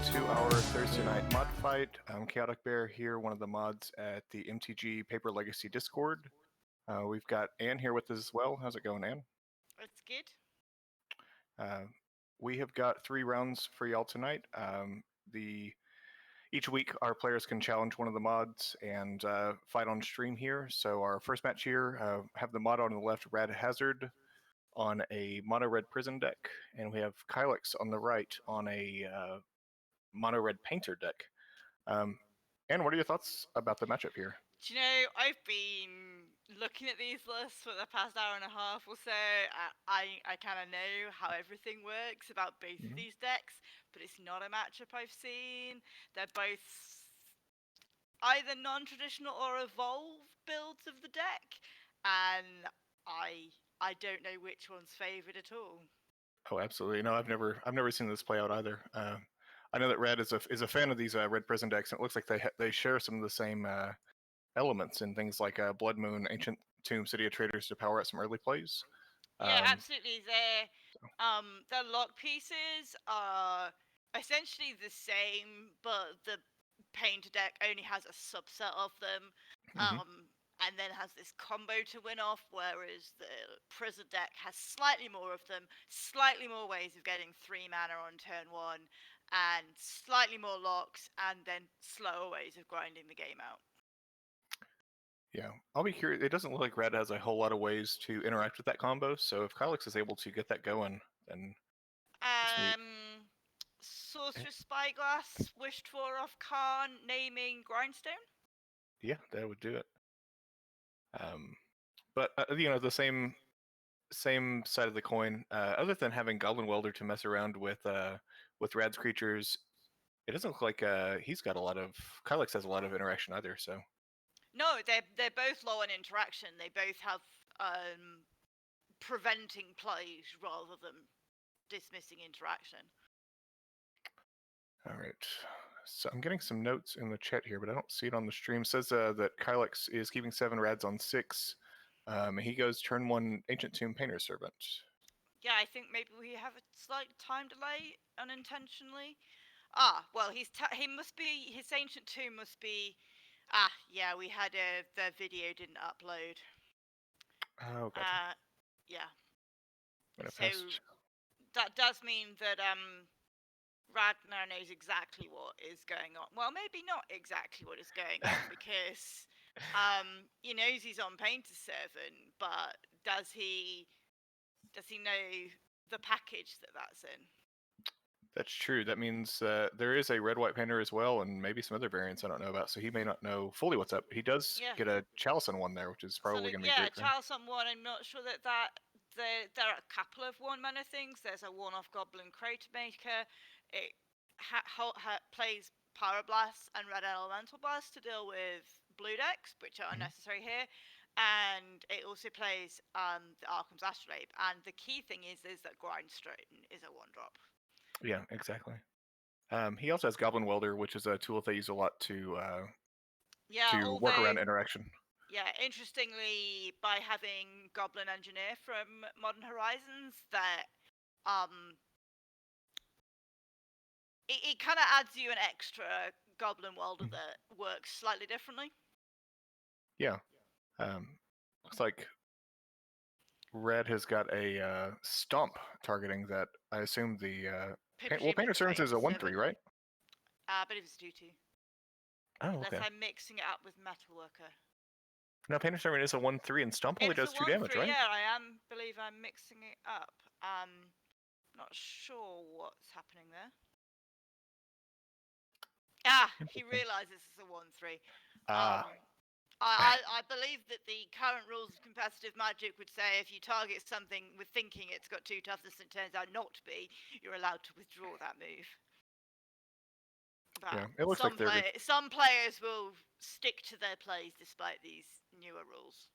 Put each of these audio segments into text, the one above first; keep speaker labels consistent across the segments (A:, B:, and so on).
A: to our Thursday night mod fight. I'm Chaotic Bear here, one of the mods at the MTG Paper Legacy Discord. We've got Anne here with us as well. How's it going, Anne?
B: It's good.
A: We have got 3 rounds for y'all tonight. Each week, our players can challenge one of the mods and fight on stream here. So our first match here, have the mod on the left, Rad Hazard, on a mono red prison deck, and we have Kylix on the right on a mono red painter deck. Anne, what are your thoughts about the matchup here?
B: Do you know, I've been looking at these lists for the past hour and a half or so. I kind of know how everything works about both of these decks, but it's not a matchup I've seen. They're both either non-traditional or evolved builds of the deck, and I don't know which one's favored at all.
A: Oh, absolutely. No, I've never seen this play out either. I know that Red is a fan of these red prison decks, and it looks like they share some of the same elements in things like Blood Moon, Ancient Tomb, City of Traders to power out some early plays.
B: Yeah, absolutely. Their lock pieces are essentially the same, but the painter deck only has a subset of them, and then has this combo to win off, whereas the prison deck has slightly more of them, slightly more ways of getting 3 mana on turn 1, and slightly more locks, and then slower ways of grinding the game out.
A: Yeah, I'll be curious. It doesn't look like Red has a whole lot of ways to interact with that combo, so if Kylix is able to get that going, then
B: Sorcerer's Spyglass, wished for off Khan, naming Grindstone?
A: Yeah, that would do it. But the same side of the coin. Other than having Goblin Welder to mess around with Rad's creatures, it doesn't look like he's got a lot of. Kylix has a lot of interaction either. So
B: no, they're both low on interaction. They both have preventing plays rather than dismissing interaction.
A: All right. So I'm getting some notes in the chat here, but I don't see it on the stream. It says that Kylix is keeping 7 Rads on 6. He goes turn 1 Ancient Tomb Painter Servant.
B: Yeah, I think maybe we have a slight time delay unintentionally. Well, he must be, his Ancient Tomb must be. Yeah, we had the video didn't upload.
A: Oh, gotcha.
B: Yeah.
A: So
B: that does mean that Ragnar knows exactly what is going on. Well, maybe not exactly what is going on because he knows he's on Painter Servant, but does he know the package that's in?
A: That's true. That means there is a red-white painter as well, and maybe some other variants I don't know about. So he may not know fully what's up. He does get a Chalice on 1 there, which is probably going to be great.
B: Yeah, Chalice on 1. I'm not sure that there are a couple of 1-mana things. There's a 1-off Goblin Crate Maker. It plays Power Blast and Red Elemental Blast to deal with blue decks, which are unnecessary here. And it also plays the Arkham's Astrolabe. And the key thing is that Grindstone is a 1-drop.
A: Yeah, exactly. He also has Goblin Welder, which is a tool they use a lot to work around interaction.
B: Yeah, interestingly, by having Goblin Engineer from Modern Horizons, that it kind of adds you an extra Goblin Welder that works slightly differently.
A: Yeah. Looks like Red has got a Stomp targeting that. I assume the Painter Servant is a 1/3, right?
B: But it's 2/2.
A: Oh, okay.
B: Unless I'm mixing it up with Metalworker.
A: No, Painter Servant is a 1/3, and Stomp only does 2 damage, right?
B: Yeah, I believe I'm mixing it up. Not sure what's happening there. He realizes it's a 1/3. I believe that the current rules of competitive Magic would say if you target something with thinking it's got 2 toughness and it turns out not to be, you're allowed to withdraw that move. But
A: yeah, it looks like
B: some players will stick to their plays despite these newer rules.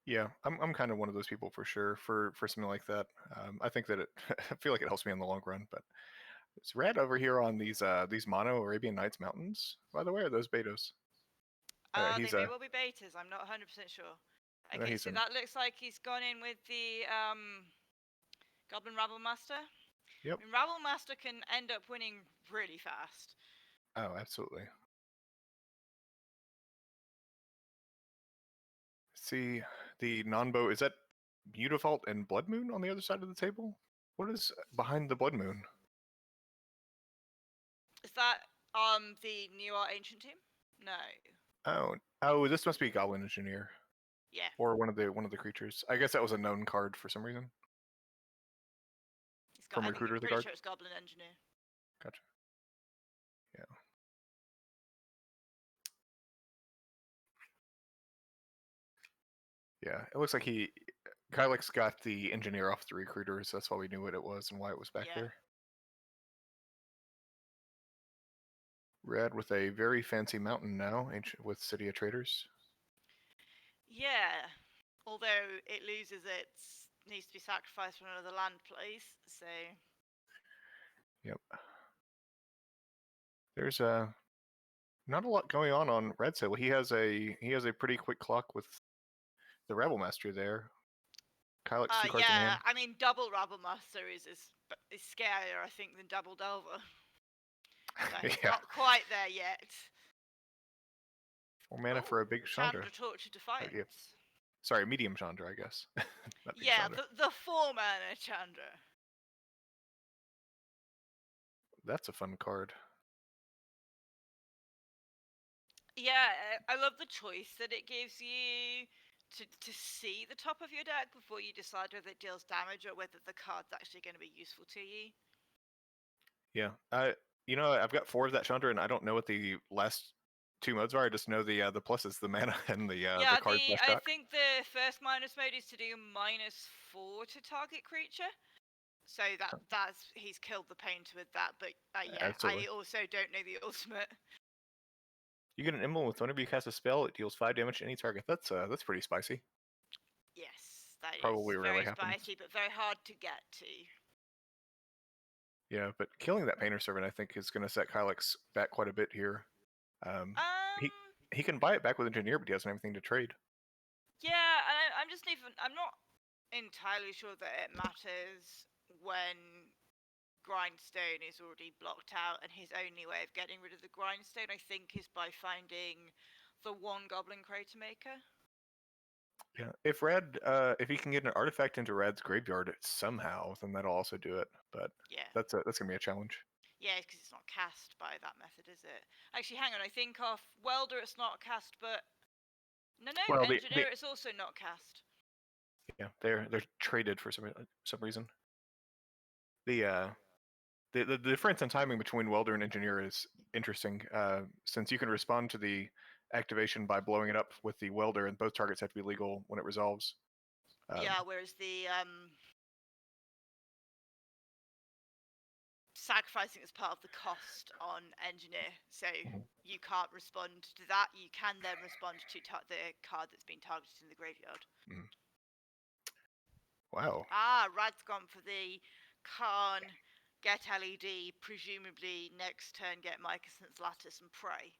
A: Yeah, I'm kind of one of those people for sure for something like that. I think that I feel like it helps me in the long run. But it's Red over here on these mono Arabian Nights mountains. By the way, are those betas?
B: They may well be betas. I'm not 100% sure. Okay, so that looks like he's gone in with the Goblin Rabble Master.
A: Yep.
B: And Rabble Master can end up winning really fast.
A: Oh, absolutely. See, the non-bow, is that Mutavault and Blood Moon on the other side of the table? What is behind the Blood Moon?
B: Is that the New Art Ancient team? No.
A: Oh, this must be Goblin Engineer.
B: Yeah.
A: Or one of the creatures. I guess that was a known card for some reason. From Recruiter
B: I'm
A: of the
B: pretty
A: Guard?
B: sure it's Goblin Engineer.
A: Gotcha. Yeah. Yeah, it looks like Kylix got the engineer off the recruiters. That's why we knew what it was and why it was back there. Red with a very fancy mountain now, with City of Traders.
B: Yeah, although it loses its needs to be sacrificed for another land place, so.
A: Yep. There's not a lot going on Red's side. Well, he has a pretty quick clock with the Rebel Master there. Kylix 2 cards in hand.
B: I mean, double Rabble Master is scarier, I think, than double Delver. So he's not quite there yet.
A: 4 mana for a big Chandra.
B: Torch of Defiance.
A: Yeah. Sorry, medium Chandra, I guess.
B: Yeah, the 4 mana Chandra.
A: That's a fun card.
B: Yeah, I love the choice that it gives you to see the top of your deck before you decide whether it deals damage or whether the card's actually going to be useful to you.
A: Yeah, I've got 4 of that Chandra, and I don't know what the last 2 modes are. I just know the pluses, the mana and the card.
B: I think the first minus mode is to do -4 to target creature. So that's he's killed the paint with that. But yeah, absolutely. I also don't know the ultimate.
A: You get an emblem with whenever you cast a spell, it deals 5 damage to any target. That's pretty spicy.
B: Yes, that
A: probably
B: is
A: really
B: very spicy, but very hard to get to.
A: Yeah, but killing that Painter Servant, I think, is going to set Kylix back quite a bit here. He can buy it back with Engineer, but he doesn't have anything to trade.
B: Yeah, and I'm not entirely sure that it matters when Grindstone is already blocked out, and his only way of getting rid of the Grindstone, I think, is by finding the 1 Goblin Crater Maker.
A: Yeah, if he can get an artifact into Red's graveyard somehow, then that'll also do it. But yeah, that's gonna be a challenge.
B: Yeah, because it's not cast by that method, is it? Actually, hang on. I think off Welder it's not cast, but no, well, Engineer it's also not cast.
A: Yeah, they're traded for some reason. The difference in timing between Welder and Engineer is interesting, since you can respond to the activation by blowing it up with the Welder, and both targets have to be legal when it resolves.
B: Yeah, whereas the sacrificing is part of the cost on Engineer, so you can't respond to that. You can then respond to the card that's been targeted in the graveyard.
A: Wow.
B: Rad's gone for the Khan, get LED, presumably next turn get Mycosynth's Lattice and pray.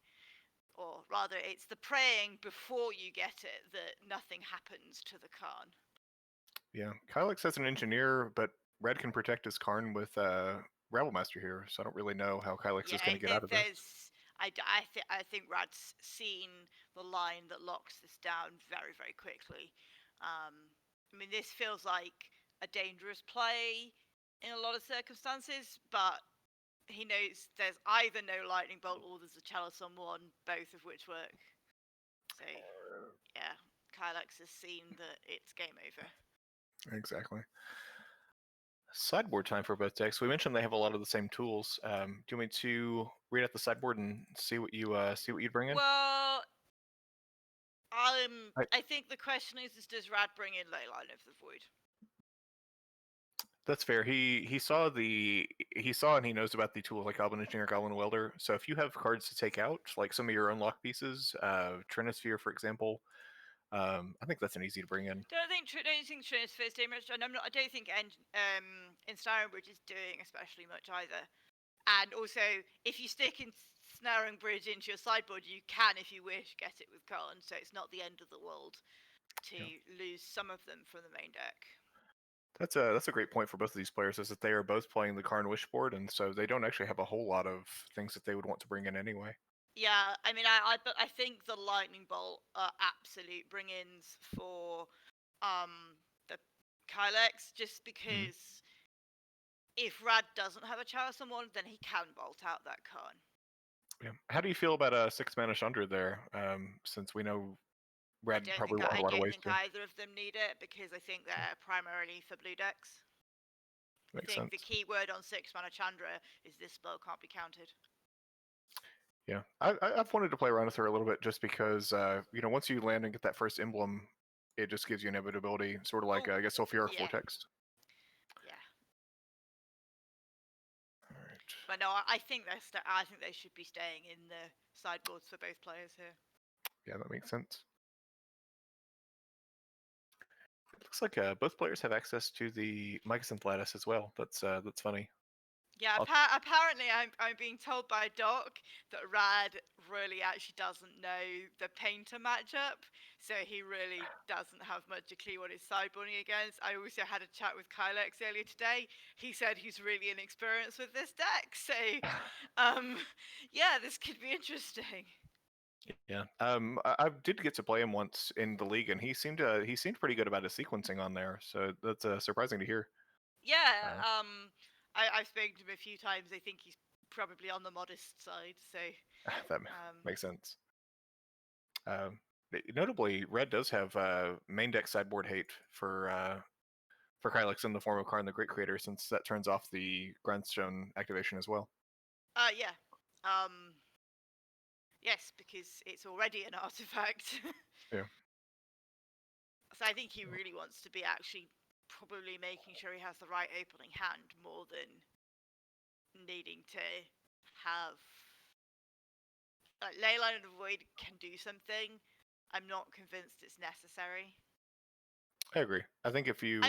B: Or rather, it's the praying before you get it that nothing happens to the Khan. Yeah,
A: Kylix has an Engineer, but Red can protect his Karn with Rabble Master here, so I don't really know how Kylix is going to get out of this.
B: I think Rad's seen the line that locks this down very, very quickly. I mean, this feels like a dangerous play in a lot of circumstances, but he knows there's either no Lightning Bolt or there's a Chalice on 1, both of which work. So, yeah, Kylix has seen that it's game over.
A: Exactly. Sideboard time for both decks. We mentioned they have a lot of the same tools. Do you want me to read out the sideboard and see what you bring in?
B: Well, I think the question is does Rad bring in Leyline of the Void?
A: That's fair. He saw and he knows about the tools like Goblin Engineer, Goblin Welder. So if you have cards to take out, like some of your unlock pieces, Trinisphere, for example, I think that's an easy to bring in.
B: Don't think Trinisphere is doing much, and I don't think Ensnaring Bridge is doing especially much either. And also, if you stick Ensnaring Bridge into your sideboard, you can, if you wish, get it with Khan. So it's not the end of the world to lose some of them from the main deck.
A: That's a great point for both of these players, is that they are both playing the Karn Wish board, and so they don't actually have a whole lot of things that they would want to bring in anyway.
B: Yeah, I mean, I think the Lightning Bolt are absolute bring-ins for the Kylex, just because if Rad doesn't have a Chalice on one, then he can bolt out that Karn.
A: Yeah. How do you feel about a 6-mana Chandra there? Since we know Red probably won't have a lot of ways to.
B: Either of them need it, because I think they're primarily for blue decks.
A: Makes
B: I think
A: sense.
B: the key word on 6-mana Chandra is this spell can't be countered.
A: Yeah, I've wanted to play around with her a little bit, just because once you land and get that first emblem, it just gives you inevitability, sort of like I guess Sulfuric Vortex.
B: Yeah.
A: All right.
B: But no, I think I think they should be staying in the sideboards for both players here.
A: Yeah, that makes sense. It looks like both players have access to the Mycosynth Lattice as well. That's funny.
B: Yeah, apparently I'm being told by Doc that Rad really actually doesn't know the painter matchup, so he really doesn't have much a clue what he's sideboarding against. I also had a chat with Kylex earlier today. He said he's really inexperienced with this deck, so yeah, this could be interesting.
A: Yeah. I did get to play him once in the league, and he seemed pretty good about his sequencing on there. So that's surprising to hear.
B: Yeah. I've spoken to him a few times. I think he's probably on the modest side. So
A: that makes sense. Notably, Red does have main deck sideboard hate for Kylex in the form of Karn the Great Creator, since that turns off the Grindstone activation as well.
B: Yeah. Yes, because it's already an artifact.
A: Yeah.
B: So I think he really wants to be actually probably making sure he has the right opening hand more than needing to have. Leyline of the Void can do something. I'm not convinced it's necessary.
A: I agree. I think if you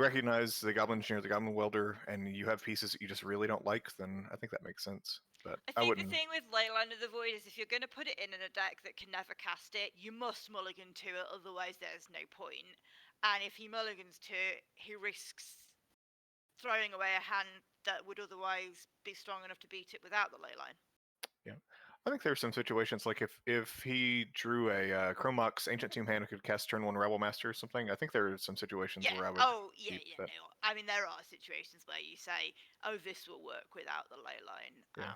A: recognize the Goblin Engineer, the Goblin Welder, and you have pieces that you just really don't like, then I think that makes sense. But
B: I think
A: wouldn't.
B: The thing with Leyline of the Void is if you're going to put it in a deck that can never cast it, you must mulligan to it, otherwise there's no point. And if he mulligans to it, he risks throwing away a hand that would otherwise be strong enough to beat it without the Leyline.
A: Yeah. I think there's some situations like if he drew a Chromox Ancient Tomb hand who could cast turn 1 Rebel Master or something, I think there are some situations where I would.
B: No. I mean, there are situations where you say, "Oh, this will work without the Leyline."
A: Yeah.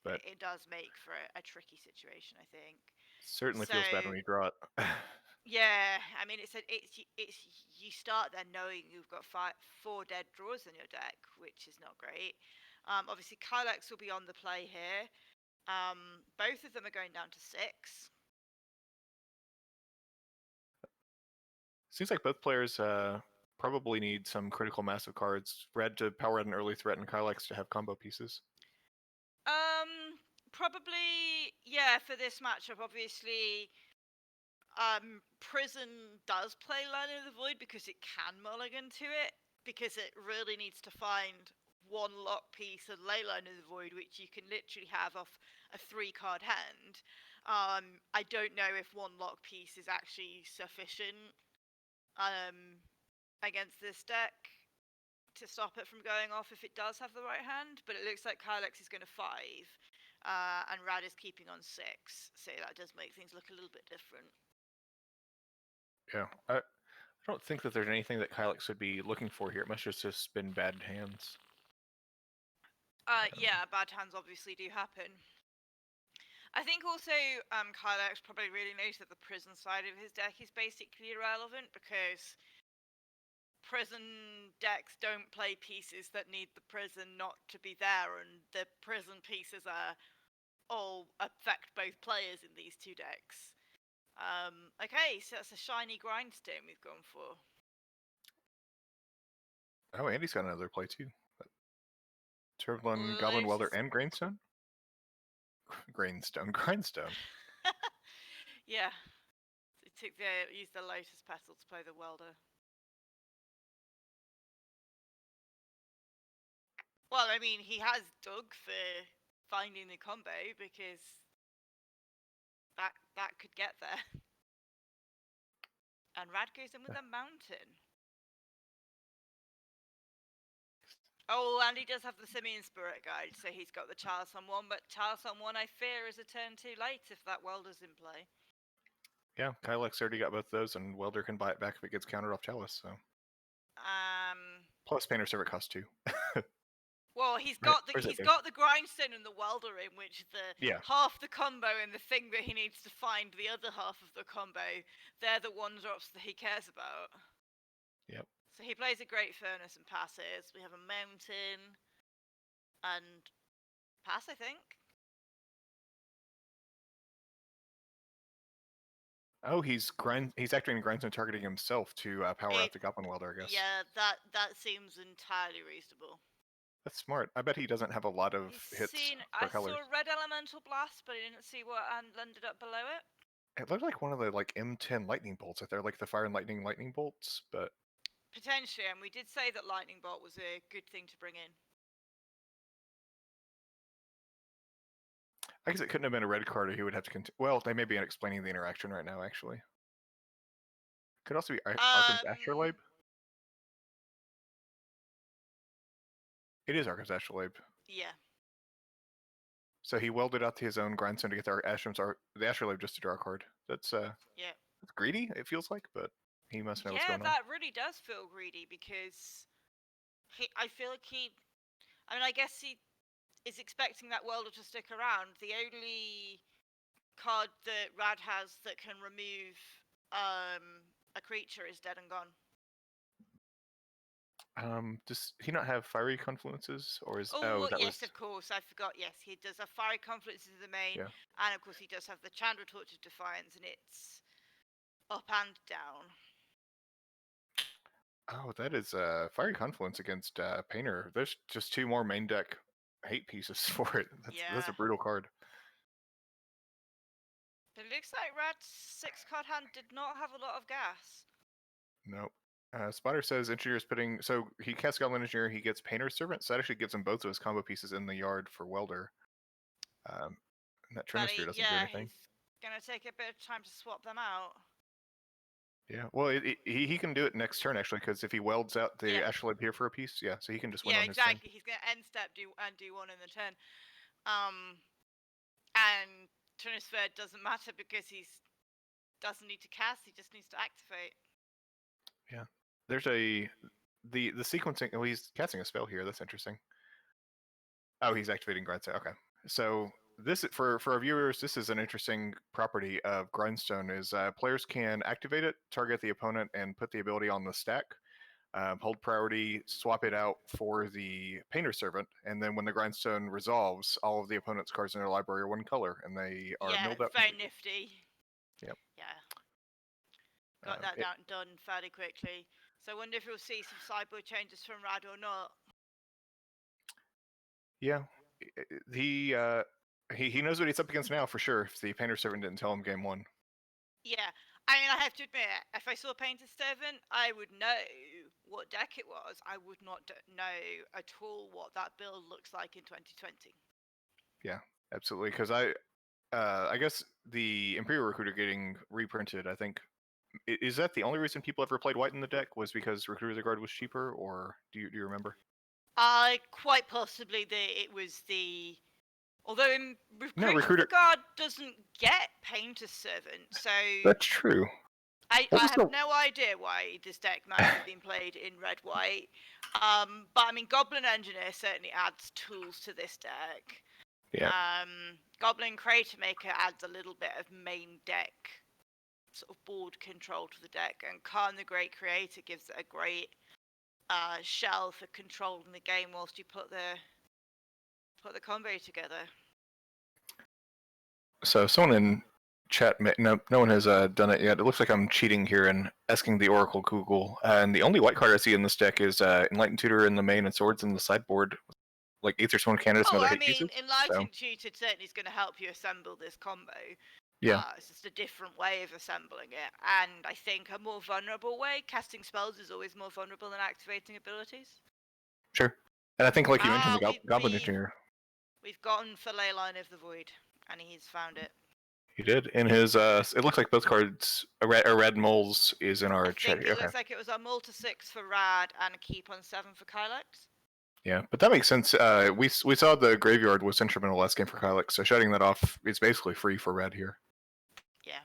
A: But
B: it does make for a tricky situation, I think.
A: Certainly feels bad when you draw it.
B: Yeah, I mean, it's you start there knowing you've got 4 dead draws in your deck, which is not great. Obviously, Kylex will be on the play here. Both of them are going down to 6.
A: Seems like both players probably need some critical massive cards. Red to power an early threat, and Kylex to have combo pieces.
B: Probably, yeah, for this matchup, obviously, Prison does play Line of the Void because it can mulligan to it, because it really needs to find one lock piece and ley Line of the Void, which you can literally have off a 3-card hand. I don't know if one lock piece is actually sufficient against this deck to stop it from going off if it does have the right hand, but it looks like Kylex is going to 5, and Rad is keeping on 6, so that does make things look a little bit different.
A: Yeah, I don't think that there's anything that Kylex would be looking for here. It must just been bad hands.
B: Yeah, bad hands obviously do happen. I think also Kylex probably really knows that the prison side of his deck is basically irrelevant, because prison decks don't play pieces that need the prison not to be there, and the prison pieces are all affect both players in these 2 decks. Okay, so that's a shiny grindstone we've gone for.
A: Oh, Andy's got another play too. Turbulent, Goblin Welder, and Grainstone? Grindstone.
B: Yeah. Used the Lotus Petal to play the Welder. Well, I mean, he has Doug for finding the combo, because that could get there. And Rad goes in with a mountain. Oh, and he does have the Simian Spirit Guide, so he's got the Chalice on 1, but Chalice on 1 I fear is a turn too late if that Welder's in play.
A: Yeah, Kylex already got both those, and Welder can buy it back if it gets countered off Chalice, so. Plus Painter Servant costs 2.
B: Well, he's
A: Right,
B: got the
A: or is it
B: he's
A: there?
B: got the Grindstone and the Welder in, which the
A: Yeah.
B: half the combo and the thing that he needs to find the other half of the combo, they're the one drops that he cares about.
A: Yep.
B: So he plays a Great Furnace and passes. We have a Mountain and pass, I think.
A: Oh, he's activating Grindstone targeting himself to power out the Goblin Welder, I guess.
B: Yeah, that seems entirely reasonable.
A: That's smart. I bet he doesn't have a lot of hits for
B: I
A: colors.
B: saw Red Elemental Blast, but I didn't see what ended up below it.
A: It looked like one of the M10 lightning bolts out there, like the Fire and lightning bolts, but
B: potentially, and we did say that Lightning Bolt was a good thing to bring in.
A: I guess it couldn't have been a red card, or he would have to continue. Well, they may be explaining the interaction right now, actually. Could also be Arkham's Astrolabe. It is Arkham's Astrolabe.
B: Yeah.
A: So he welded out to his own Grindstone to get the Astrolabe just to draw a card. That's
B: yeah.
A: That's greedy, it feels like, but he must know what's going on.
B: Yeah, that really does feel greedy because I feel like I guess he is expecting that Welder to stick around. The only card that Rad has that can remove a creature is Dead and Gone.
A: Does he not have Fiery Confluences, or is
B: yes, of course, I forgot. Yes, he does have Fiery Confluences in the main, and of course he does have the Chandra Torch of Defiance, and it's up and down.
A: Oh, that is Fiery Confluence against Painter. There's just 2 more main deck hate pieces for it. That's a brutal card.
B: But it looks like Rad's 6-card hand did not have a lot of gas.
A: Nope. Spider says Engineer's putting, so he casts Goblin Engineer, he gets Painter's Servant, so that actually gives him both of his combo pieces in the yard for Welder. That Trinisphere doesn't do anything.
B: He's gonna take a bit of time to swap them out.
A: Yeah, well, he can do it next turn actually, because if he welds out the Astrolabe here for a piece, so he can just win on his turn.
B: Yeah, exactly. He's gonna end step do one in the turn, and Trinisphere doesn't matter because he doesn't need to cast. He just needs to activate.
A: Yeah, there's the sequencing. Oh, he's casting a spell here. That's interesting. Oh, he's activating Grindstone. Okay, so this for our viewers, this is an interesting property of Grindstone. Is players can activate it, target the opponent, and put the ability on the stack. Hold priority, swap it out for the Painter Servant, and then when the Grindstone resolves, all of the opponent's cards in their library are one color, and they are milled out.
B: Very nifty.
A: Yep.
B: Yeah. Got that done fairly quickly. So I wonder if we'll see some sideboard changes from Rad or not.
A: Yeah, he knows what he's up against now for sure. If the Painter Servant didn't tell him game 1.
B: Yeah, I mean, I have to admit, if I saw Painter Servant, I would know what deck it was. I would not know at all what that build looks like in 2020.
A: Yeah, absolutely. Because I guess the Imperial Recruiter getting reprinted, I think, is that the only reason people ever played white in the deck was because Recruiter of the Guard was cheaper, or do you remember?
B: Quite possibly it was the. Although Recruiter of the Guard doesn't get Painter Servant, so
A: that's true.
B: I have no idea why this deck might have been played in red-white. But I mean, Goblin Engineer certainly adds tools to this deck.
A: Yeah.
B: Goblin Crater Maker adds a little bit of main deck sort of board control to the deck, and Khan the Great Creator gives it a great shell for controlling the game whilst you put the combo together.
A: So someone in chat, no one has done it yet. It looks like I'm cheating here and asking the Oracle Google. And the only white card I see in this deck is Enlightened Tutor in the main and Swords in the sideboard, like Aether Sworn Candidates and other hit pieces.
B: Enlightened Tutor certainly is going to help you assemble this combo.
A: Yeah.
B: It's just a different way of assembling it, and I think a more vulnerable way. Casting spells is always more vulnerable than activating abilities.
A: Sure. And I think, like you mentioned, the Goblin Engineer.
B: We've gotten for Leyline of the Void, and he's found it.
A: He did. In his, it looks like both cards, a red moles is in our
B: I
A: chat.
B: think it looks like it was a mull to 6 for Rad and a keep on 7 for Kylex.
A: Yeah, but that makes sense. We saw the graveyard was instrumental last game for Kylix, so shutting that off is basically free for red here.
B: Yeah.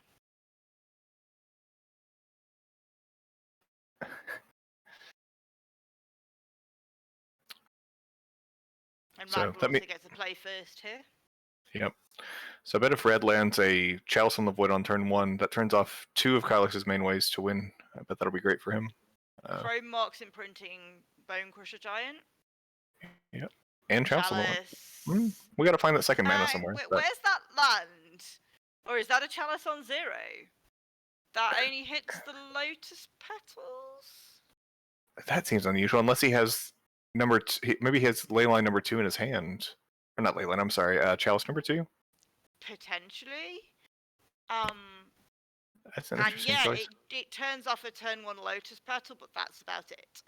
B: And
A: So
B: Rad will also get to play first here.
A: Yep. So I bet if red lands a Chalice on the Void on turn 1, that turns off 2 of Kylix's main ways to win. I bet that'll be great for him.
B: Chrome Marks imprinting Bone Crusher Giant.
A: Yep. And Chalice. We gotta find that second mana somewhere.
B: Where's that land? Or is that a Chalice on 0? That only hits the Lotus Petals?
A: That seems unusual, unless he has number maybe he has Leyline number 2 in his hand. Or not Leyline, I'm sorry, Chalice number 2?
B: Potentially.
A: That's an interesting choice.
B: It turns off a turn 1 Lotus Petal, but that's about it.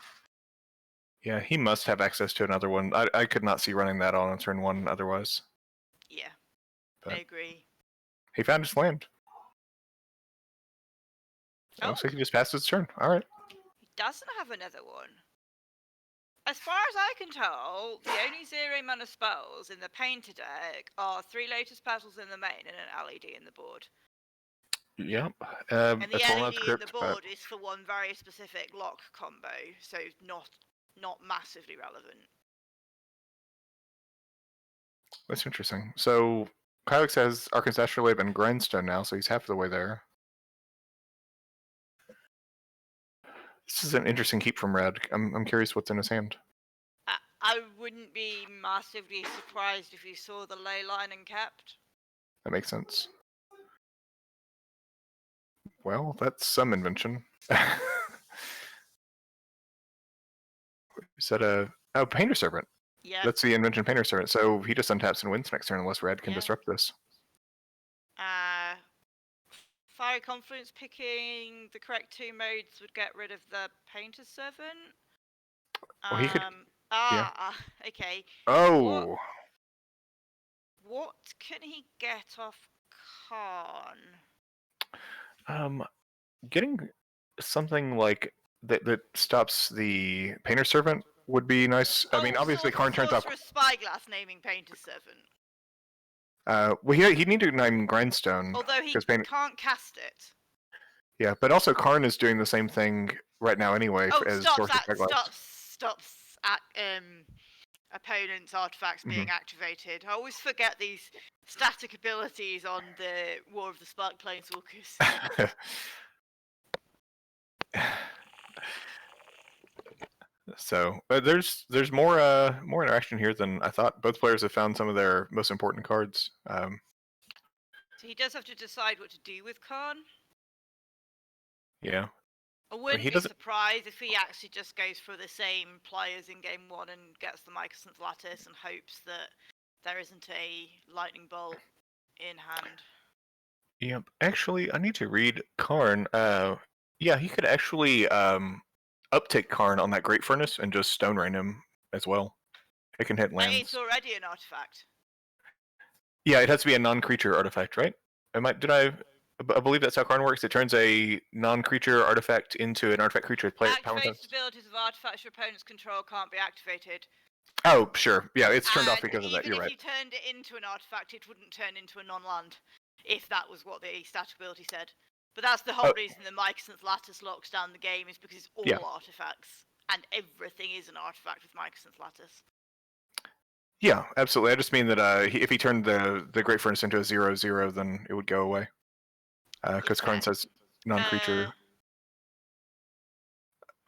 A: Yeah, he must have access to another one. I could not see running that on turn 1 otherwise.
B: Yeah, but I agree.
A: He found his land. Oh, so he just passed his turn. Alright.
B: He doesn't have another one. As far as I can tell, the only 0 mana spells in the Painter deck are 3 Lotus Petals in the main and an LED in the board.
A: Yep.
B: And the LED in the board is for one very specific lock combo, so not massively relevant.
A: That's interesting. So Kylix has Arcan's Astrolabe and Grindstone now, so he's half the way there. This is an interesting keep from Red. I'm curious what's in his hand.
B: I wouldn't be massively surprised if you saw the Leyline and kept.
A: That makes sense. Well, that's some invention. Is that a Painter Servant?
B: Yeah.
A: That's the invention Painter Servant. So he just untaps and wins next turn unless Red can disrupt this.
B: Fiery Confluence picking the correct 2 modes would get rid of the Painter Servant.
A: Well, he could.
B: Okay.
A: Oh.
B: What can he get off Karn?
A: Getting something like that stops the Painter Servant would be nice. I mean, obviously Karn turns off.
B: Spyglass naming Painter Servant.
A: Well, he'd need to name Grindstone.
B: Although he can't cast it.
A: Yeah, but also Karn is doing the same thing right now anyway.
B: Stops at opponents' artifacts being activated. I always forget these static abilities on the War of the Spark Planeswalkers.
A: So there's more interaction here than I thought. Both players have found some of their most important cards.
B: So he does have to decide what to do with Karn.
A: Yeah.
B: I wouldn't be surprised if he actually just goes for the same players in game 1 and gets the Mycosynth Lattice and hopes that there isn't a lightning bolt in hand.
A: Yep. Actually, I need to read Karn. Yeah, he could actually uptick Karn on that Great Furnace and just Stone Rain him as well. It can hit lands.
B: It's already an artifact.
A: Yeah, it has to be a non-creature artifact, right? I believe that's how Karn works. It turns a non-creature artifact into an artifact creature with power.
B: Activated abilities of artifacts your opponent's control can't be activated.
A: Oh, sure. Yeah, it's turned off because of that. You're right.
B: Even if you turned it into an artifact, it wouldn't turn into a non-land, if that was what the static ability said. But that's the whole reason the Mycosynth Lattice locks down the game, is because it's all artifacts. And everything is an artifact with Mycosynth Lattice.
A: Yeah, absolutely. I just mean that if he turned the Great Furnace into a 0/0, then it would go away. Because Karn says non-creature.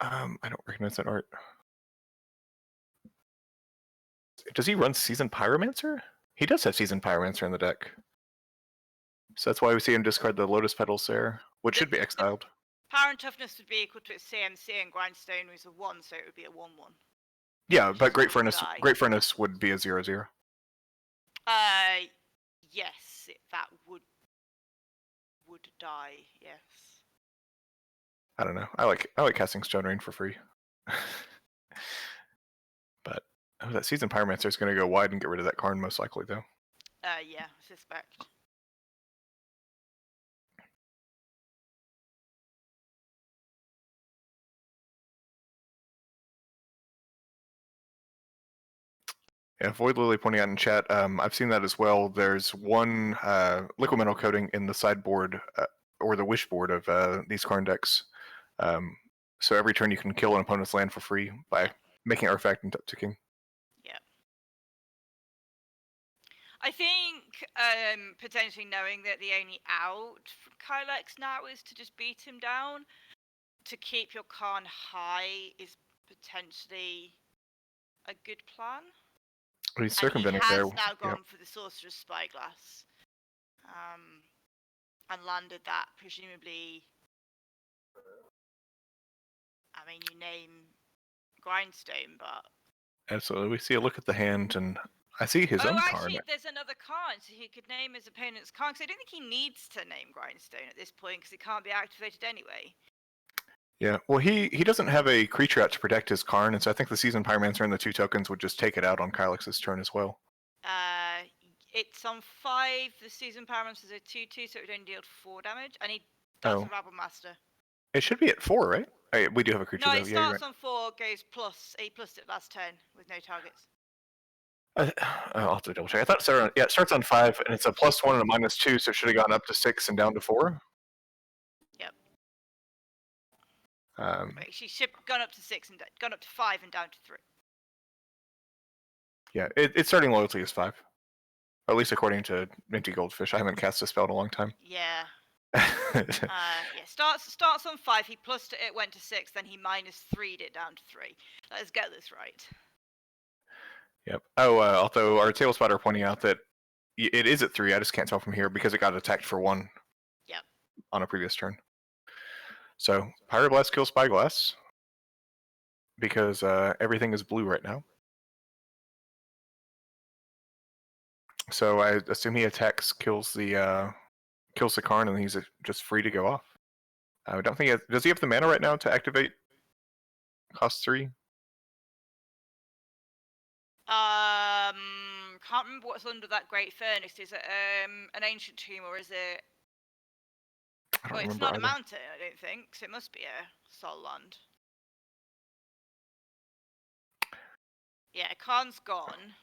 A: I don't recognize that art. Does he run Seasoned Pyromancer? He does have Seasoned Pyromancer in the deck. So that's why we see him discard the Lotus Petals there, which should be exiled.
B: Power and Toughness would be equal to its CMC, and Grindstone was a 1, so it would be a 1/1.
A: Yeah, but Great Furnace would be a 0/0.
B: Yes, that would die. Yes.
A: I don't know. I like casting Stone Rain for free. But that Seasoned Pyromancer is going to go wide and get rid of that Karn most likely, though.
B: Yeah, I suspect.
A: Yeah, Void Lily pointing out in chat, I've seen that as well. There's one liquid metal coating in the sideboard or the wish board of these Karn decks. So every turn you can kill an opponent's land for free by making artifact and ticking.
B: Yeah. I think potentially knowing that the only out for Kylex now is to just beat him down, to keep your Karn high is potentially a good plan.
A: He's
B: And he
A: circumventing
B: has
A: there.
B: now gone for the Sorcerer's Spyglass. And landed that, presumably. I mean, you name Grindstone, but...
A: Absolutely. We see a look at the hand, and I see his own
B: actually,
A: Karn.
B: there's another Karn, so he could name his opponent's Karn. Because I don't think he needs to name Grindstone at this point, because it can't be activated anyway.
A: Yeah, well, he doesn't have a creature out to protect his Karn, and so I think the Seasoned Pyromancer and the 2 tokens would just take it out on Kylex's turn as well.
B: It's on 5. The Seasoned Pyromancer is a 2/2, so it would only deal 4 damage, and he does a Rabble Master.
A: It should be at 4, right? We do have a creature,
B: No,
A: though.
B: it starts on 4, goes plus. He plussed it last turn with no targets.
A: I'll have to double check. I thought it started on, it starts on 5, and it's a +1 and a -2, so it should have gone up to 6 and down to 4.
B: Yep.
A: Wait,
B: she should have gone up to 6 and gone up to 5 and down to 3.
A: Yeah, its starting loyalty is 5. At least according to Minty Goldfish. I haven't cast a spell in a long time.
B: Yeah. Yeah, starts on 5. He plussed it, went to 6. Then he -3'd it down to 3. Let's get this right.
A: Yep. Oh, although our table spotter pointing out that it is at 3. I just can't tell from here because it got attacked for 1.
B: Yep.
A: On a previous turn. So Pyroblast kills Spyglass because everything is blue right now. So I assume he attacks, kills the Karn, and he's just free to go off. I don't think does he have the mana right now to activate cost 3?
B: Can't remember what's under that Great Furnace. Is it an Ancient Tomb, or is it?
A: Well,
B: it's not a mountain, I don't think. So it must be a Soul Land. Yeah, Karn's gone.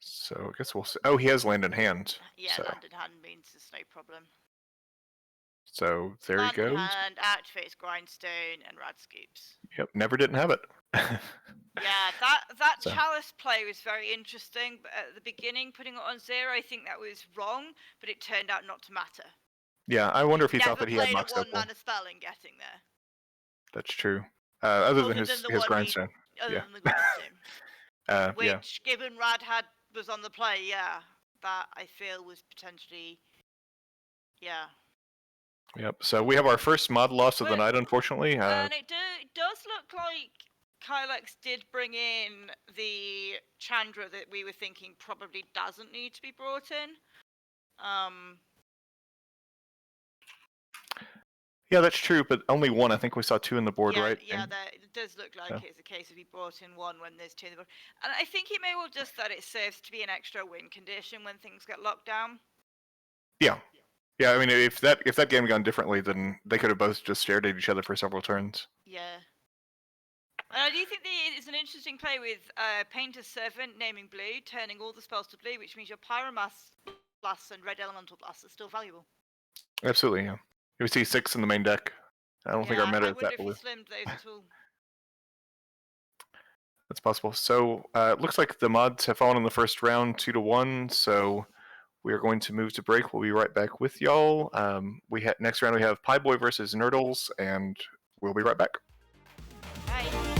A: So I guess we'll see. Oh, he has land in hand.
B: Yeah,
A: so.
B: land in hand means there's no problem.
A: So there
B: land
A: he goes.
B: Land in hand, activates Grindstone and Rad Scoops.
A: Yep, never didn't have it.
B: Yeah, that Chalice play was very interesting, but at the beginning, putting it on 0, I think that was wrong, but it turned out not to matter.
A: Yeah, I wonder if he thought that he had Mox
B: Never played a 1-mana spell in getting there.
A: That's true. Other than his Grindstone.
B: Other than the Grindstone. Which, given Rad was on the play, that I feel was potentially,
A: Yep, so we have our first mod loss of the night, unfortunately.
B: And it does look like Kylex did bring in the Chandra that we were thinking probably doesn't need to be brought in.
A: Yeah, that's true, but only 1. I think we saw 2 in the board, right?
B: Yeah, it does look like it's a case of he brought in 1 when there's 2 in the board. And I think he may well just that it serves to be an extra win condition when things get locked down.
A: Yeah. Yeah, I mean, if that game had gone differently, then they could have both just stared at each other for several turns.
B: Yeah. And I do think it's an interesting play with Painter's Servant naming blue, turning all the spells to blue, which means your Pyromass Blasts and Red Elemental Blasts are still valuable.
A: Absolutely, yeah. We see 6 in the main deck. I don't think our meta is that blue.
B: I wonder if he slimmed those at all.
A: That's possible. So it looks like the mods have fallen in the first round 2-1, so we are going to move to break. We'll be right back with y'all. Next round we have Pie Boy versus Nerdles, and we'll be right back.
B: Bye.